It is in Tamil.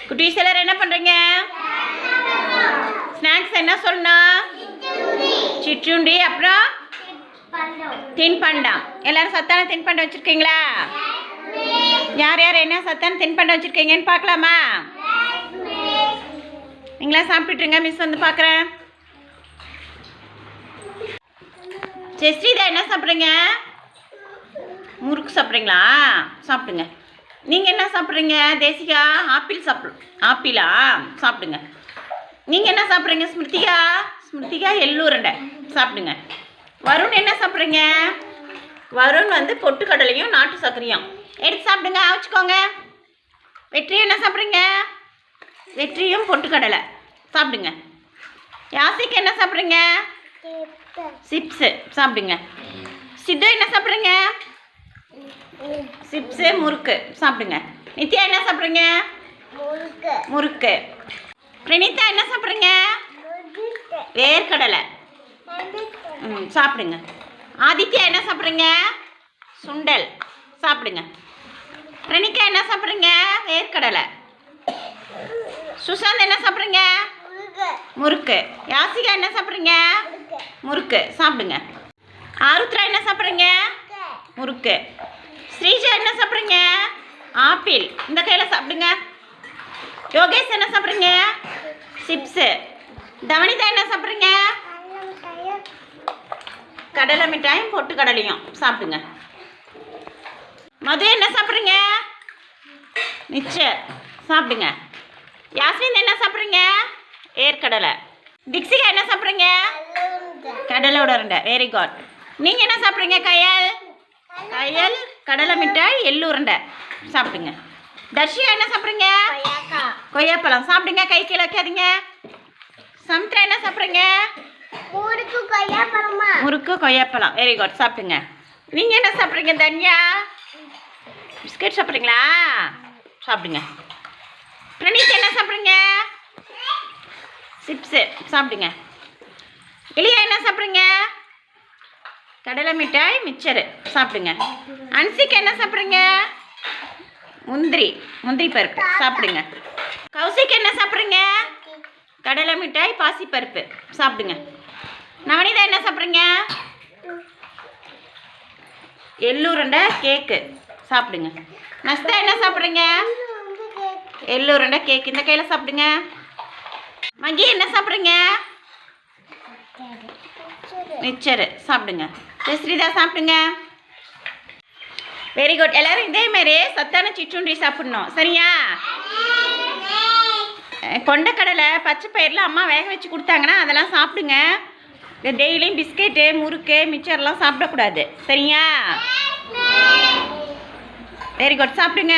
குட்டீஸ் எல்லாரும் என்ன பண்ணுறீங்க? ஸ்நாக்ஸ் என்ன சொல்லணும்? சிற்றுண்டி, அப்புறம் தின்பண்டம். எல்லாரும் சத்தான தின்பண்டம் வச்சுருக்கீங்களா? யார் யார் என்ன சத்தான தின்பண்டம் வச்சுருக்கீங்கன்னு பார்க்கலாமா? நீங்களாம் சாப்பிட்டுருங்க, மிஸ் வந்து பார்க்குறேன். ஜெஸ்ரீதா என்ன சாப்பிட்றீங்க? முறுக்கு சாப்பிட்றீங்களா? சாப்பிடுங்க. நீங்கள் என்ன சாப்பிட்றீங்க? தேசிகா ஆப்பிளா? சாப்பிடுங்க. நீங்கள் என்ன சாப்பிட்றீங்க? ஸ்மிருதிகா எள்ளூரண்டை சாப்பிடுங்க. வருண் என்ன சாப்பிட்றீங்க? வருண் வந்து பொட்டுக்கடலையும் நாட்டு சர்க்கரையும் எடுத்து சாப்பிடுங்க, வச்சுக்கோங்க. வெற்றி என்ன சாப்பிட்றீங்க? வெற்றியும் பொட்டுக்கடலை சாப்பிடுங்க. யாசிக்கு என்ன சாப்பிட்றீங்க? சிப்ஸு சாப்பிடுங்க. சித்து என்ன சாப்பிட்றீங்க? சிப்ஸு முறுக்கு சாப்பிடுங்க. நித்யா என்ன சாப்பிட்றீங்க? முறுக்கு. பிரணீதா என்ன சாப்பிட்றீங்க? வேர்க்கடலை சாப்பிடுங்க. ஆதித்யா என்ன சாப்பிட்றீங்க? சுண்டல் சாப்பிடுங்க. பிரணிகா என்ன சாப்பிட்றீங்க? வேர்க்கடலை. சுஷாந்த் என்ன சாப்பிட்றீங்க? முறுக்கு. யாசிகா என்ன சாப்பிட்றீங்க? முறுக்கு சாப்பிடுங்க. ஆருத்ரா என்ன சாப்பிட்றீங்க? முறுக்கு. ஸ்ரீஜா என்ன சாப்பிட்றீங்க? ஆப்பிள். இந்த கையில் சாப்பிடுங்க. யோகேஷ் என்ன சாப்பிட்றீங்க? சிப்ஸு. தவனிதா என்ன சாப்பிட்றீங்க? கடலை மிட்டாயும் பொட்டுக்கடலையும் சாப்பிடுங்க. மது என்ன சாப்பிட்றீங்க? மிச்சர் சாப்பிடுங்க. யாஸ்மின் என்ன சாப்பிட்றீங்க? ஏற்கடலை. திக்ஷிகா என்ன சாப்பிட்றீங்க? கடலை உருண்டை. Very good. நீங்கள் என்ன சாப்பிட்றீங்க? கயல் கடலை மிட்டாய் எள்ளூரண்டை சாப்பிடுங்க. தர்ஷிகா என்ன சாப்பிட்றீங்க? கொய்யாப்பழம் சாப்பிடுங்க. கை கீழே வைக்காதீங்க. சமுத்ரா என்ன சாப்பிட்றீங்க? முறுக்கு கொய்யாப்பழம். வெரி குட் சாப்பிடுங்க. நீங்கள் என்ன சாப்பிட்றீங்க? தன்யா பிஸ்கட் சாப்பிட்றீங்களா? சாப்பிடுங்க. பிரணீத் என்ன சாப்பிட்றீங்க? சிப்ஸு சாப்பிடுங்க. எலியா என்ன சாப்பிட்றீங்க? கடலை மிட்டாய் மிச்சரு சாப்பிடுங்க. அன்சிக்கு என்ன சாப்பிட்றீங்க? முந்திரி பருப்பு சாப்பிடுங்க. கௌசிக்கு என்ன சாப்பிட்றீங்க? கடலை மிட்டாய் பாசிப்பருப்பு சாப்பிடுங்க. நவனிதா என்ன சாப்பிட்றீங்க? எள்ளூரண்டை கேக்கு சாப்பிடுங்க. நஸ்தா என்ன சாப்பிட்றீங்க? எள்ளூரண்டை கேக். இந்த கையில் சாப்பிடுங்க. மகி என்ன சாப்பிட்றீங்க? மிச்சரு சாப்பிடுங்க. ஜெஸ்ரீதா சாப்பிடுங்க. Very good. எல்லோரும் இதேமாரி சத்தான சிற்றுண்டி சாப்பிடணும், சரியா? கொண்டக்கடலை பச்சை பயிரெலாம் அம்மா வேக வச்சு கொடுத்தாங்கன்னா அதெல்லாம் சாப்பிடுங்க. டெய்லியும் பிஸ்கெட்டு முறுக்கு மிச்சர்லாம் சாப்பிடக்கூடாது, சரியா? Very good. சாப்பிடுங்க.